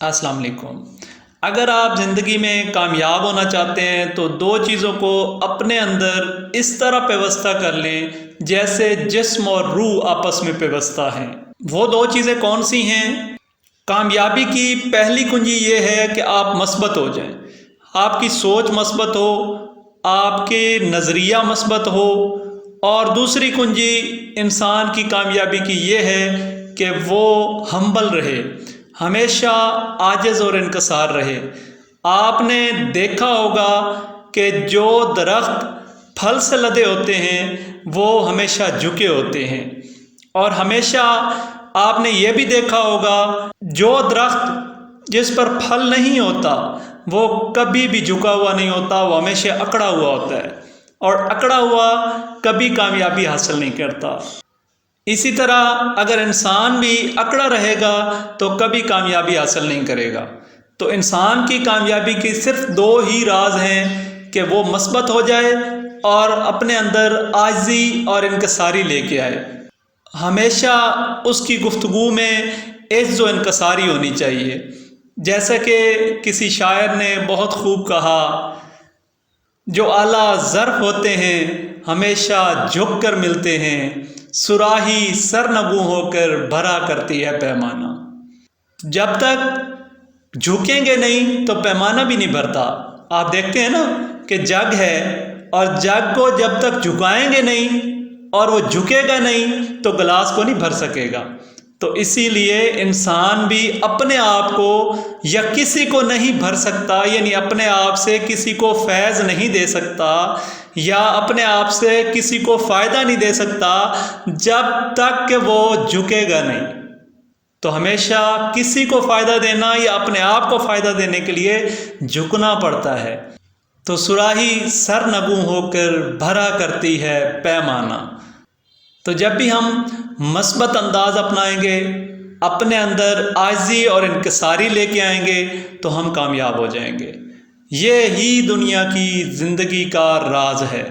السلام علیکم۔ اگر آپ زندگی میں کامیاب ہونا چاہتے ہیں تو دو چیزوں کو اپنے اندر اس طرح پیوستہ کر لیں جیسے جسم اور روح آپس میں پیوستہ ہیں۔ وہ دو چیزیں کون سی ہیں؟ کامیابی کی پہلی کنجی یہ ہے کہ آپ مثبت ہو جائیں، آپ کی سوچ مثبت ہو، آپ کے نظریہ مثبت ہو، اور دوسری کنجی انسان کی کامیابی کی یہ ہے کہ وہ ہمبل رہے، ہمیشہ عاجز اور انکسار رہے۔ آپ نے دیکھا ہوگا کہ جو درخت پھل سے لدے ہوتے ہیں وہ ہمیشہ جھکے ہوتے ہیں، اور ہمیشہ آپ نے یہ بھی دیکھا ہوگا جو درخت جس پر پھل نہیں ہوتا وہ کبھی بھی جھکا ہوا نہیں ہوتا، وہ ہمیشہ اکڑا ہوا ہوتا ہے، اور اکڑا ہوا کبھی کامیابی حاصل نہیں کرتا۔ اسی طرح اگر انسان بھی اکڑا رہے گا تو کبھی کامیابی حاصل نہیں کرے گا۔ تو انسان کی کامیابی کی صرف دو ہی راز ہیں کہ وہ مثبت ہو جائے اور اپنے اندر عاجزی اور انکساری لے کے آئے۔ ہمیشہ اس کی گفتگو میں عجز و انکساری ہونی چاہیے، جیسا کہ کسی شاعر نے بہت خوب کہا، جو اعلیٰ ظرف ہوتے ہیں ہمیشہ جھک کر ملتے ہیں، صراحی سرنگوں ہو کر بھرا کرتی ہے پیمانہ۔ جب تک جھکیں گے نہیں تو پیمانہ بھی نہیں بھرتا۔ آپ دیکھتے ہیں نا کہ جگ ہے، اور جگ کو جب تک جھکائیں گے نہیں اور وہ جھکے گا نہیں تو گلاس کو نہیں بھر سکے گا۔ تو اسی لیے انسان بھی اپنے آپ کو یا کسی کو نہیں بھر سکتا، یعنی اپنے آپ سے کسی کو فیض نہیں دے سکتا یا اپنے آپ سے کسی کو فائدہ نہیں دے سکتا جب تک کہ وہ جھکے گا نہیں۔ تو ہمیشہ کسی کو فائدہ دینا یا اپنے آپ کو فائدہ دینے کے لیے جھکنا پڑتا ہے۔ تو صراحی سرنگوں ہو کر بھرا کرتی ہے پیمانہ۔ تو جب بھی ہم مثبت انداز اپنائیں گے، اپنے اندر عاجزی اور انکساری لے کے آئیں گے تو ہم کامیاب ہو جائیں گے۔ یہ ہی دنیا کی زندگی کا راز ہے۔